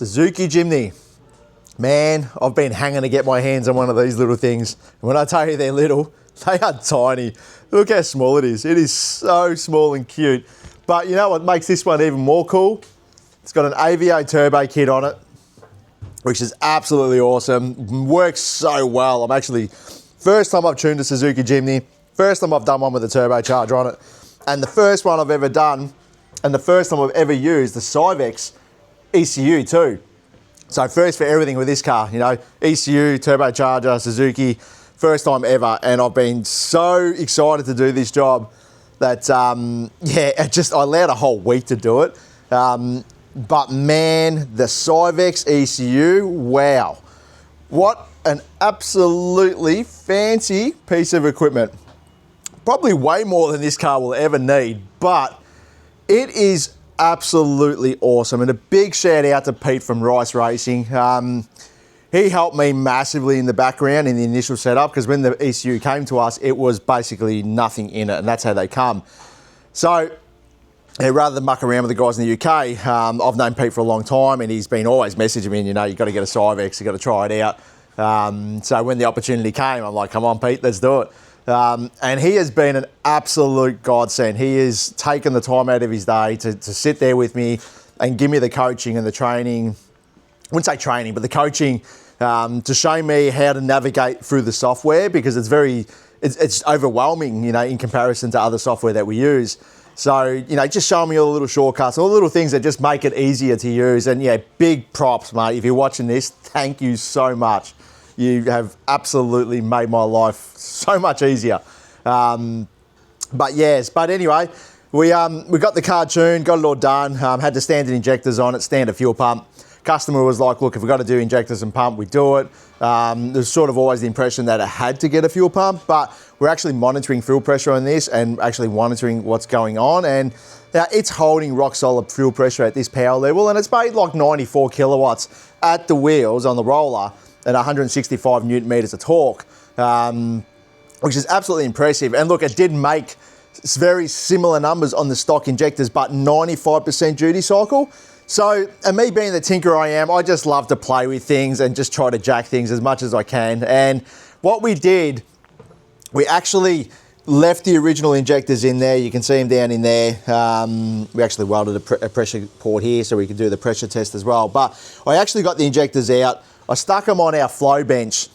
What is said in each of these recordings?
Suzuki Jimny. Man, I've been hanging to get my hands on one of these little things. And when I tell you they're little, they are tiny. Look how small it is. It is so small and cute. But you know what makes this one even more cool? It's got an AVO turbo kit on it, which is absolutely awesome. Works so well. I'm actually, first time I've tuned a Suzuki Jimny, first time I've done one with a turbocharger on it, and the first one I've ever done, and the first time I've ever used the Syvecs ECU too. So first for everything with this car, you know, ECU, turbocharger, Suzuki, first time ever. And I've been so excited to do this job that, I allowed a whole week to do it. But man, the Syvecs ECU, wow. What an absolutely fancy piece of equipment. Probably way more than this car will ever need, but it is absolutely awesome. And a big shout out to Pete from Rice Racing. He helped me massively in the background in the initial setup, because when the ECU came to us, it was basically nothing in it, and that's how they come. So rather than muck around with the guys in the UK, I've known Pete for a long time, and he's been always messaging me, you know, you've got to get a Syvecs, you've got to try it out. So when the opportunity came, I'm like, come on, Pete, let's do it. And he has been an absolute godsend. He has taken the time out of his day to sit there with me and give me the coaching and the training. I wouldn't say training, but the coaching to show me how to navigate through the software, because it's overwhelming, you know, in comparison to other software that we use. So, you know, just showing me all the little shortcuts, all the little things that just make it easier to use. And yeah, big props, mate. If you're watching this, thank you so much. You have absolutely made my life so much easier. But anyway, we got the car tuned, got it all done, had the standard injectors on it, standard fuel pump. Customer was like, look, if we've got to do injectors and pump, we do it. There's sort of always the impression that it had to get a fuel pump, but we're actually monitoring fuel pressure on this and actually monitoring what's going on. And it's holding rock solid fuel pressure at this power level, and it's made like 94 kilowatts at the wheels on the roller at 165 newton meters of torque, which is absolutely impressive. And look, it did make very similar numbers on the stock injectors, but 95% duty cycle. So, and me being the tinker I am, I just love to play with things and just try to jack things as much as I can. And what we did, we actually left the original injectors in there. You can see them down in there. We actually welded a pressure port here so we could do the pressure test as well. But I actually got the injectors out. I stuck them on our flow bench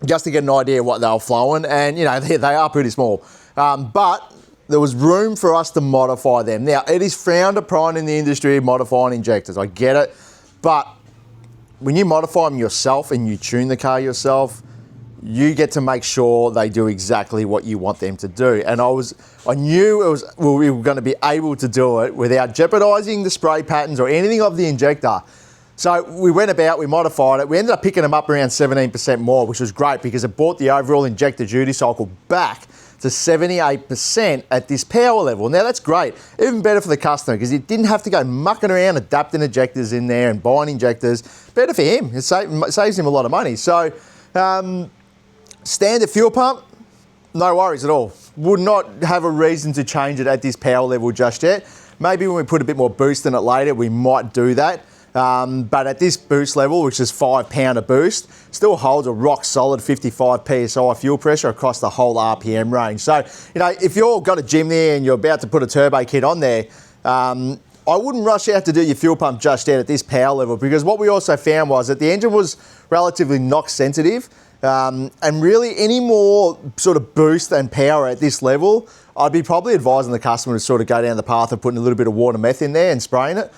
just to get an idea of what they were flowing. And, you know, they are pretty small. But there was room for us to modify them. Now, it is frowned upon in the industry, modifying injectors. I get it. But when you modify them yourself and you tune the car yourself, you get to make sure they do exactly what you want them to do. And I knew we were going to be able to do it without jeopardizing the spray patterns or anything of the injector. So we went about, we modified it. We ended up picking them up around 17% more, which was great because it brought the overall injector duty cycle back to 78% at this power level. Now that's great, even better for the customer, because he didn't have to go mucking around adapting injectors in there and buying injectors. Better for him, it saves him a lot of money. So standard fuel pump, no worries at all. Would not have a reason to change it at this power level just yet. Maybe when we put a bit more boost in it later, we might do that. But at this boost level, which is 5 pounder boost, still holds a rock solid 55 PSI fuel pressure across the whole RPM range. So, you know, if you've got a Jimny and you're about to put a turbo kit on there, I wouldn't rush out to do your fuel pump just yet at this power level, because what we also found was that the engine was relatively knock sensitive, and really any more sort of boost and power at this level, I'd be probably advising the customer to sort of go down the path of putting a little bit of water meth in there and spraying it.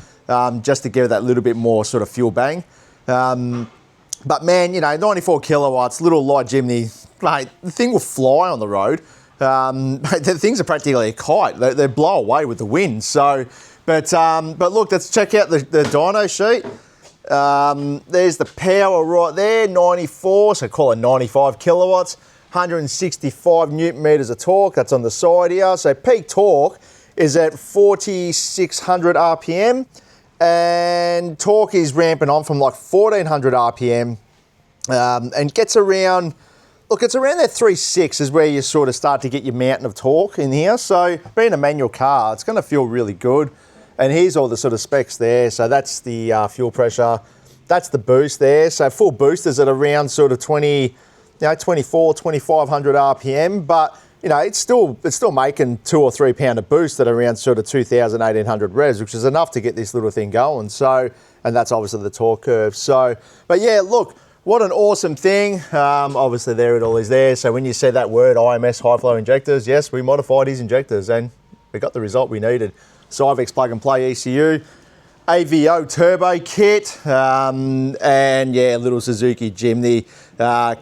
Just to give it that little bit more sort of fuel bang. But man, you know, 94 kilowatts, little light Jimny, mate, the thing will fly on the road. The things are practically a kite. They blow away with the wind. So, but look, let's check out the dyno sheet. There's the power right there, 94, so call it 95 kilowatts, 165 newton meters of torque. That's on the side here. So peak torque is at 4,600 RPM. And torque is ramping on from like 1400 RPM and gets around, look, it's around that 3.6 is where you sort of start to get your mountain of torque in here. So being a manual car, it's going to feel really good. And here's all the sort of specs there. So that's the fuel pressure. That's the boost there. So full boosters at around sort of 24, 2500 RPM, but it's still making 2 or 3 pound of boost at around sort of 2000, 1800 revs, which is enough to get this little thing going. So, and that's obviously the torque curve. So, but yeah, look, what an awesome thing. Obviously there it all is there. So when you said that word, IMS high flow injectors, yes, we modified his injectors and we got the result we needed. Syvecs plug and play ECU, AVO turbo kit, and yeah, little Suzuki Jimny.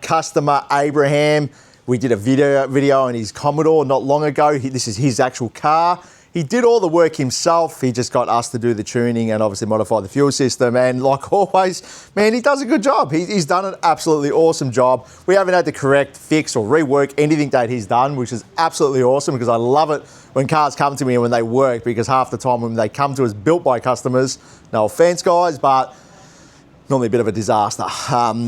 Customer Abraham, we did a video on his Commodore not long ago. This is his actual car. He did all the work himself. He just got us to do the tuning and obviously modify the fuel system. And like always, man, he does a good job. He's done an absolutely awesome job. We haven't had to correct, fix or rework anything that he's done, which is absolutely awesome because I love it when cars come to me and when they work, because half the time when they come to us built by customers, no offense guys, but normally a bit of a disaster.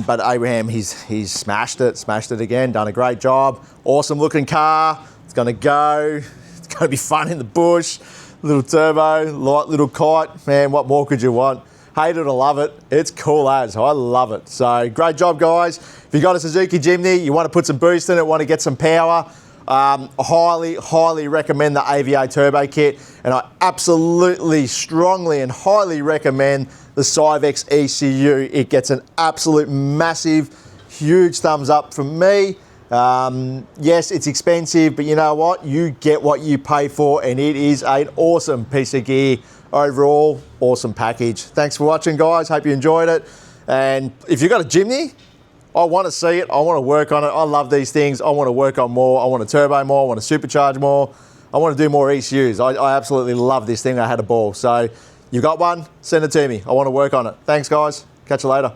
But Abraham, he's smashed it again, done a great job. Awesome looking car. It's gonna go. It's gonna be fun in the bush. Little turbo, light little kite. Man, what more could you want? Hate it or love it. It's cool as. I love it. So great job, guys. If you got a Suzuki Jimny, you want to put some boost in it, want to get some power, highly recommend the AVO turbo kit, and I absolutely, strongly and highly recommend the Syvecs ECU. It gets an absolute massive, huge thumbs up from me. Yes, it's expensive, but you know what? You get what you pay for, and it is an awesome piece of gear. Overall, awesome package. Thanks for watching, guys. Hope you enjoyed it. And if you've got a Jimny, I want to see it. I want to work on it. I love these things. I want to work on more. I want to turbo more. I want to supercharge more. I want to do more ECUs. I absolutely love this thing. I had a ball. So you got one? Send it to me. I want to work on it. Thanks, guys. Catch you later.